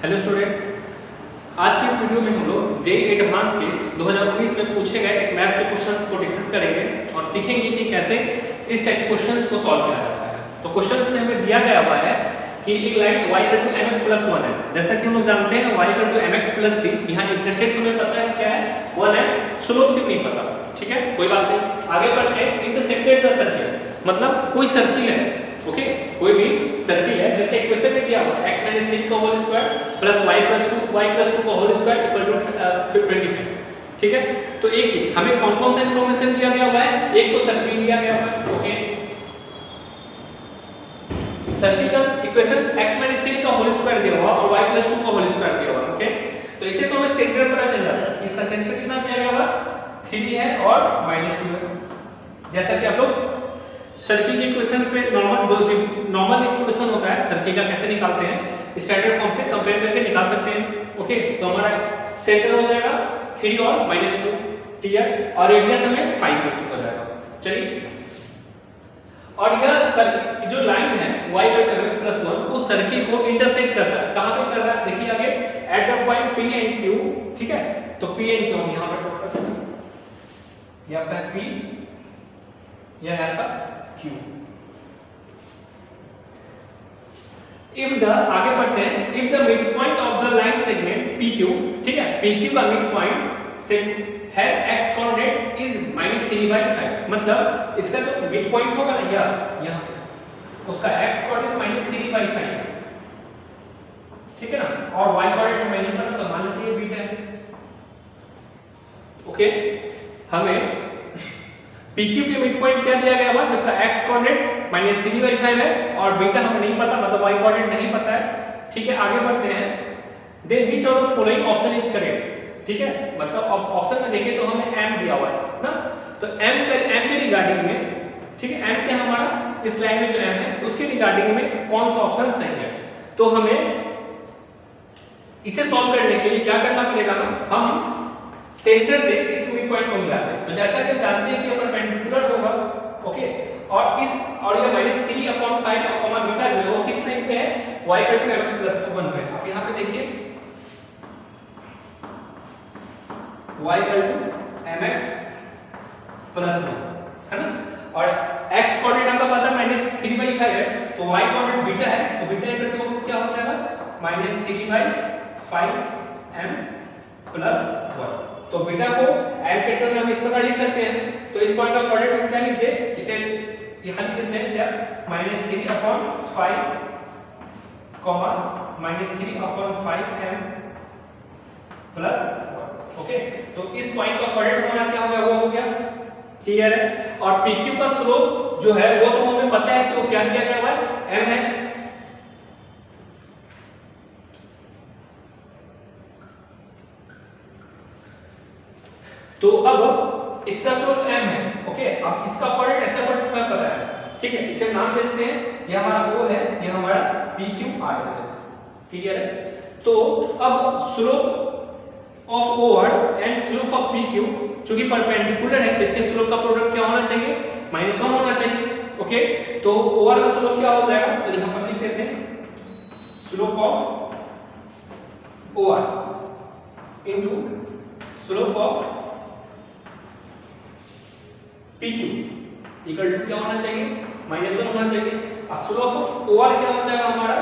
Hello student, आज की इस वीडियो में हम लोग जेईई एडवांस के 2019 में पूछे गए मैथ के क्वेश्चंस को डिस्कस करेंगे और सीखेंगे कि कैसे इस टाइप के क्वेश्चंस को सॉल्व किया जाता है। तो क्वेश्चंस में हमें दिया गया हुआ है कि एक लाइन y = mx + 1 है। जैसा कि हम लोग जानते हैं y = mx + c, यहाँ इंटरसेप्ट हमें पता है क्या है 1 है, स्लोप सिर्फ नहीं पता। ठीक है, कोई बात नहीं, आगे बढ़ते हैं। इंटरसेप्टेड द सर्किल मतलब कोई सर्किल है, ओके, कोई भी सर्किल है जिसका इक्वेशन में दिया हुआ है x - 3 का होल स्क्वायर प्लस y + 2 का होल स्क्वायर = 25। ठीक है, तो एक चीज हमें कौन कौन सा इंफॉर्मेशन दिया गया हुआ है, एक तो सर्किल दिया गया हुआ है, ओके, सर्किल का इक्वेशन x - 3 का होल स्क्वायर दिया हुआ और y + 2 का होल स्क्वायर दिया हुआ, ओके। तो इसे तो हमें सेंटर पता चल जाता है, इसका सेंटर कितना दिया गया हुआ 3 है और -2 है। जैसा कि आप लोग सर्किल के इक्वेशन से नॉर्मल इक्वेशन होता है सर्किल का कैसे निकालते हैं, स्टैंडर्ड फॉर्म से कंपेयर करके निकाल सकते हैं, ओके। तो हमारा सेंटर हो जाएगा 3 और -2, ठीक है, और रेडियस हमें 5 हो जाएगा। चलिए, और यह सर्किल जो लाइन है y = mx + 1 उस सर्किल को इंटरसेक्ट करता है। कहां पे कर रहा है देखिए आगे, at the point p and q, ठीक है। तो p and q हम यहां पर ड्रॉ करते हैं, यह आपका p, यह है आपका q। इफ द, आगे बढ़ते हैं, if the mid point of the line segment pq, ठीक है, pq का मिड पॉइंट से है x कोऑर्डिनेट इज -3/5, मतलब इसका जो मिड पॉइंट होगा ना यहाँ उसका x कोऑर्डिनेट -3/5, ठीक है ना, और y कोऑर्डिनेट हमें नहीं पता तो मान लेते हैं बीटा है, ओके। हमें PQ के मिड पॉइंट क्या दिया गया हुआ, जिसका x कोऑर्डिनेट -3/5 है और बीटा हमें नहीं पता, मतलब y कोऑर्डिनेट नहीं पता है, ठीक है। आगे बढ़ते हैं, then which of the following option is correct, ठीक है, मतलब ऑप्शन में देखें तो हमें m दिया हुआ है ना, तो m के रिगार्डिंग में, ठीक है, m के हमारा इस लाइन में जो m है उसके रिगार्डिंग में कौन सा ऑप्शन सही है। तो हमें इसे सॉल्व करने के लिए क्या करना पड़ेगा ना, हम सेंटर से इस मिड पॉइंट को मिलाते हैं। तो जैसा कि हम जानते हैं कि ये परपेंडिकुलर होगा, ओके, और ये -3/5 और बीटा जो है वो किस लाइन पे है, y = mx + 1 पे। अब यहां पे देखिए y = mx + 1 है ना, और x कोऑर्डिनेट हमको पता है -3/5 है, तो y कोऑर्डिनेट बीटा है, तो बीटा इक्वल टू क्या हो जाएगा -3/5m + 1। तो बीटा को m के टर्म में हम इस प्रकार लिख सकते हैं। तो इस पॉइंट का कोऑर्डिनेट हम क्या लिखते हैं, इसे यहां लिख देते हैं क्या, -3/5 -3/5m + 1, ओके। तो इस पॉइंट का कोऑर्डिनेट हमारा क्या हो गया, वो हो गया, क्लियर है। और PQ का स्लोप जो है वो तो हमें पता है कि वो क्या दिया गया हुआ है, m है। तो अब इसका स्लोप m है, ओके। अब इसका कोऑर्डिनेट ऐसा कोऑर्डिनेट हमें पता है, ठीक है, इसे नाम दे देते हैं, ये हमारा O है, ये हमारा PQR है, क्लियर है। तो अब slope of OR and slope of PQ चूंकि परपेंडिकुलर है, इसके स्लोप का प्रोडक्ट क्या होना चाहिए, -1 होना चाहिए, ओके। तो OR का स्लोप क्या हो जाएगा, तो यहां पर लिख देते हैं slope of OR into slope of PQ equal to क्या होना चाहिए, -1 होना चाहिए। और स्लोप ऑफ OR क्या हो जाएगा हमारा,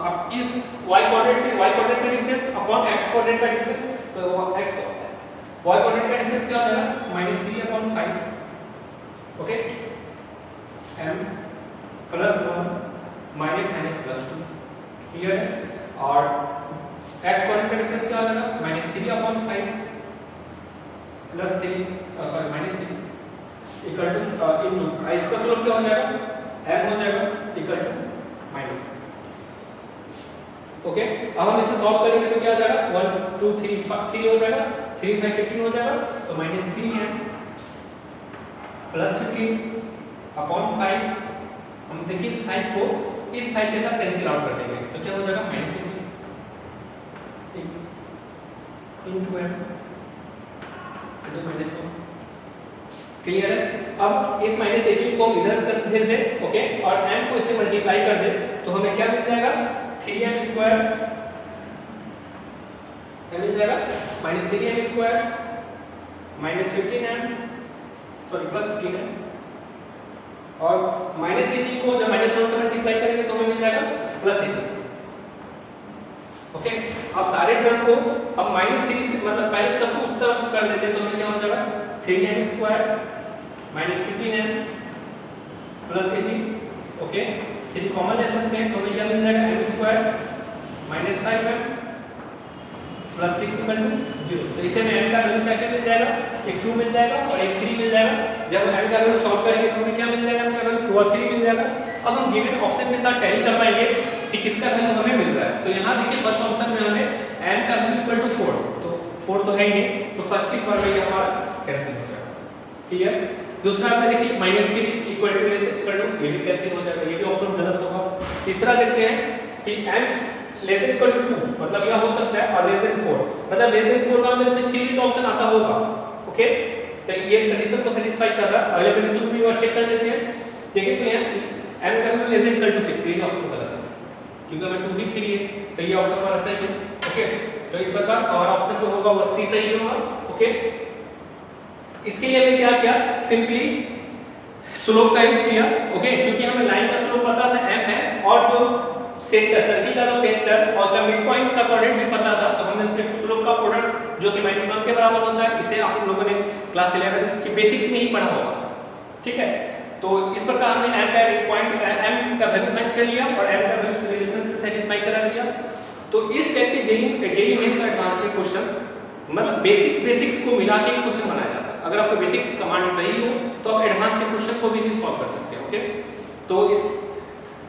अब इस y कोऑर्डिनेट से y कोऑर्डिनेट का डिफरेंस अपॉन x कोऑर्डिनेट का डिफरेंस, तो y कोऑर्डिनेट का डिफरेंस क्या हो जाएगा -3/5, ओके, m + 1 -2, क्लियर है। और x कोऑर्डिनेट का डिफरेंस क्या हो जाएगा -3/5 + 3 -3 इक्वल टू इनटू इसका स्लोप क्या हो जाएगा, m हो जाएगा इक्वल टू -, ओके। अब हम इसे सॉल्व करेंगे तो क्या हो जाएगा 1 2 3 3 हो जाएगा, 3 5 15 हो जाएगा, तो -3m + 15/5। हम देखिए इस 5 को इस 5 के साथ कैंसिल आउट कर देंगे, तो क्या हो जाएगा -18 इनटू m इनटू -1, क्लियर है। अब इस -18 को इधर कर भेज दे, ओके, और m को इससे मल्टीप्लाई कर दे, तो हमें क्या मिल जाएगा 3m स्क्वायर मिल जाएगा -3m square -15m sorry +15m और -18 को जब -1 से मल्टीप्लाई करेंगे तो हमें मिल जाएगा +18। ओके, अब सारे टर्म को हम -3 से मतलब पहले सबको उस तरफ कर देते हैं तो हमें क्या हो जाएगा 3m square -15m +18। Okay, 3 common ले सकते हैं तो हमें क्या मिल जाएगा m स्क्वायर -5m +6 = 0। तो इसे में m का वैल्यू क्या मिल जाएगा, एक 2 मिल जाएगा और एक 3 मिल जाएगा। जब m का वैल्यू सॉल्व करेंगे तो हमें क्या मिल जाएगा, m का वैल्यू 2 और 3 मिल जाएगा। अब हम गिवन ऑप्शन के साथ टैली कर पाएंगे कि किसका वैल्यू हमें मिल रहा है। तो यहाँ देखिए फर्स्ट ऑप्शन में हमें m का वैल्यू 4, तो 4 तो है ही नहीं, तो फर्स्ट ही फॉर्म में ये हमारा कैंसिल हो जाएगा। ठीक है, दूसरा में देखिए -3 इक्वल टू ये भी कैंसिल हो जाएगा, ये भी ऑप्शन गलत होगा। तीसरा देखते हैं कि m less than equal to 2 मतलब यह हो सकता है, और लेस देन 4 मतलब लेस देन 4 का मतलब इसमें 3 तो ऑप्शन आता होगा। ओके, तो ये कंडीशन को सैटिस्फाई कर रहा है। अगले कंडीशन को भी और चेक कर लेते हैं। देखिए तो यहाँ m का value less than equal to 6, ये ऑप्शन गलत है क्योंकि हमें 2 ही 3 है, तो ये ऑप्शन हमारा सही है। ओके, तो इस प्रकार हमारा ऑप्शन जो होगा वो सी सही होगा। ओके, इसके लिए हमने क्या किया, सिंपली स्लोप का यूज किया। ओके, क्योंकि हमें लाइन का स्लोप पता था m है और जो सेंटर सर्किल का जो सेंटर और उसका मिड पॉइंट का प्रोडक्ट भी पता था, तो हमने इसके स्लोप का प्रोडक्ट जो कि -1 के बराबर होता है, इसे आप लोगों ने क्लास 11 की बेसिक्स में ही पढ़ा होगा। ठीक है, तो इस प्रकार हमने m का एक पॉइंट m का वैल्यू फाइंड कर लिया और m का वैल्यू से रिलेशन से सेटिस्फाई करा लिया। तो इस टाइप के जेईई मेंस और एडवांस के क्वेश्चंस मतलब बेसिक्स को मिला के क्वेश्चन बनाया जाता है। अगर आपको बेसिक्स कमांड सही हो तो आप एडवांस के क्वेश्चन को भी सॉल्व कर सकते हैं। ओके, तो इस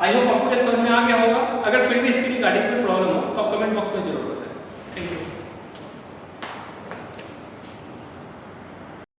आई होप आपको ये समझ में आ गया होगा। अगर फिर भी इसकी रिगार्डिंग कोई प्रॉब्लम हो तो आप कमेंट बॉक्स में जरूर बताएं। Thank you.